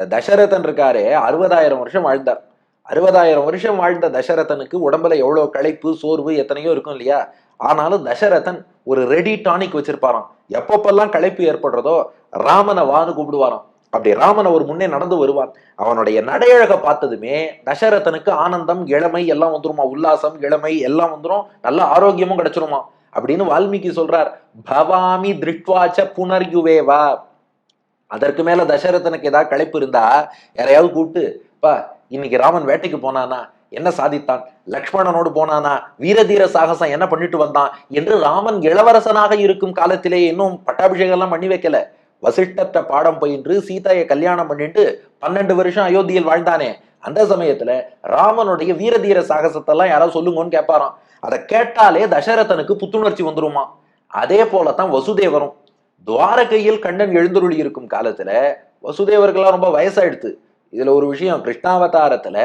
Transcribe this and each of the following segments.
இந்த தசரதன் இருக்காரே 60,000 வருஷம் வாழ்ந்தார். 60,000 வருஷம் வாழ்ந்த தசரதனுக்கு உடம்புல எவ்வளவு களைப்பு சோர்வு எத்தனையோ இருக்கும் இல்லையா? ஆனாலும் தசரதன் ஒரு ரெடி டானிக் வச்சிருப்பாராம். எப்பப்பெல்லாம் களைப்பு ஏற்படுறதோ ராமனை வான்னு கூப்பிடுவாராம். அப்படி ராமன் அவர் முன்னே நடந்து வருவான். அவனுடைய நடையழக பார்த்ததுமே தசரதனுக்கு ஆனந்தம் இளமை எல்லாம் வந்துருமா, உல்லாசம் இளமை எல்லாம் வந்துரும், நல்ல ஆரோக்கியமும் கிடைச்சிருமா அப்படின்னு வால்மீகி சொல்றார். பவாமி திருட்வாச்ச புனர்யுவேவா. அதற்கு மேல தசரதனுக்கு ஏதாவது களைப்பு இருந்தா யாரையாவது கூப்பிட்டு, பா இன்னைக்கு ராமன் வேட்டைக்கு போனானா, என்ன சாதித்தான், லக்ஷ்மணனோடு போனானா, வீரதீர சாகசம் என்ன பண்ணிட்டு வந்தான் என்று ராமன் இளவரசனாக இருக்கும் காலத்திலே இன்னும் பட்டாபிஷேகம் எல்லாம் பண்ணி வைக்கல. வசிஷ்டத்தை பாடம் பயின்று சீதையை கல்யாணம் பண்ணிட்டு 12 வருஷம் அயோத்தியில் வாழ்ந்தானே, அந்த சமயத்துல ராமனுடைய வீரதீர சாகசத்தை எல்லாம் யாராவது சொல்லுங்கன்னு கேட்பாராம். அதை கேட்டாலே தசரதனுக்கு புத்துணர்ச்சி வந்துருமா. அதே போலத்தான் வசுதேவரும். துவாரகையில் கண்ணன் எழுந்தருளி இருக்கும் காலத்துல வசுதேவர்கள்லாம் ரொம்ப வயசாயிடுத்து. இதுல ஒரு விஷயம், கிருஷ்ணாவதாரத்துல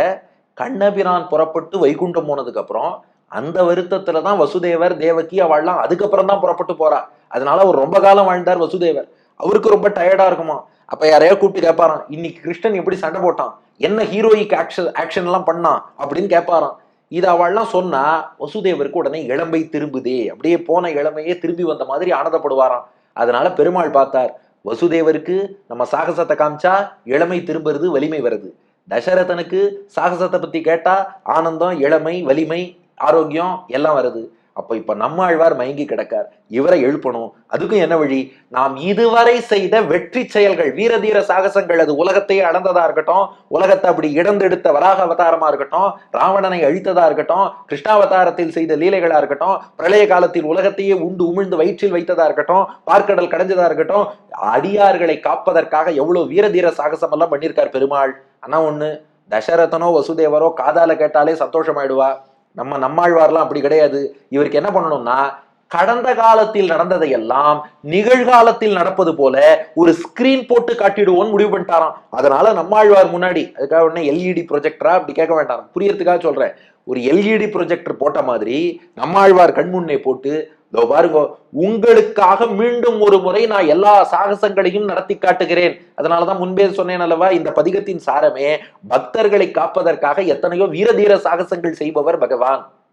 கண்ணபிரான் புறப்பட்டு வைகுண்டம் போனதுக்கு அப்புறம் அந்த வருத்தத்துலதான் வசுதேவர் தேவகி அவள்லாம் அதுக்கப்புறம் தான் புறப்பட்டு போறா. அதனால அவர் ரொம்ப காலம் வாழ்ந்தார் வசுதேவர். அவருக்கு ரொம்ப டயர்டா இருக்குமா. அப்ப யாரையா கூப்பிட்டு கேட்பாராம், இன்னைக்கு கிருஷ்ணன் எப்படி சண்டை போட்டான், என்ன ஹீரோயிக் ஆக்ஷன் எல்லாம் பண்ணான் அப்படின்னு கேட்பாராம். இது அவள்லாம் சொன்னா வசுதேவருக்கு உடனே இளமை திரும்புதே, அப்படியே போன இளமையே திரும்பி வந்த மாதிரி ஆனந்தப்படுவாராம். அதனால பெருமாள் பார்த்தார், வசுதேவருக்கு நம்ம சாகசத்தை காமிச்சா இளமை திரும்புறது, வலிமை வருது. தசரதனுக்கு சாகசத்தை பத்தி கேட்டா ஆனந்தம் இளமை வலிமை ஆரோக்கியம் எல்லாம் வருது. அப்ப இப்ப நம்மாழ்வார் மயங்கி கிடக்கார், இவரை எழுப்பணும். அதுக்கும் என்ன வழி, நாம் இதுவரை செய்த வெற்றி செயல்கள் வீரதீர சாகசங்கள், அது உலகத்தையே அளந்ததா இருக்கட்டும், உலகத்தை அப்படி இடந்தெடுத்த வராக அவதாரமா இருக்கட்டும், ராவணனை அழித்ததா இருக்கட்டும், கிருஷ்ணாவதாரத்தில் செய்த லீலைகளா இருக்கட்டும், பிரளய காலத்தில் உலகத்தையே உண்டு உமிழ்ந்து வயிற்றில் வைத்ததா இருக்கட்டும், பார்க்கடல் கடைஞ்சதா இருக்கட்டும், அடியார்களை காப்பதற்காக எவ்வளவு வீரதீர சாகசம் எல்லாம் பண்ணியிருக்கார் பெருமாள். ஆனா ஒண்ணு, தசரதனோ வசுதேவரோ காதால கேட்டாலே சந்தோஷமாயிடுவா. நம்மாழ்வார்லாம் அப்படி கிடையாது. இவருக்கு என்ன பண்ணணும்னா, கடந்த காலத்தில் நடந்ததையெல்லாம் நிகழ்காலத்தில் நடப்பது போல ஒரு ஸ்கிரீன் போட்டு காட்டிடுவோன்னு முடிவு பண்ணிட்டாராம். அதனால நம்மாழ்வார் முன்னாடி, அதுக்காக உடனே எல்இடி ப்ரொஜெக்டரா அப்படி கேட்க வேண்டாம், புரியறதுக்காக சொல்றேன். ஒரு எல்இடி ப்ரொஜெக்டர் போட்ட மாதிரி நம்மாழ்வார் கண்முன்னே போட்டு, இதோ பாருங்க உங்களுக்காக மீண்டும் ஒரு முறை நான் எல்லா சாகசங்களையும் நடத்தி காட்டுகிறேன். அதனாலதான் முன்பே சொன்னேன் அல்லவா, இந்த பதிகத்தின் சாரமே பக்தர்களை காப்பதற்காக எத்தனையோ வீரதீர சாகசங்கள் செய்பவர் பகவான்.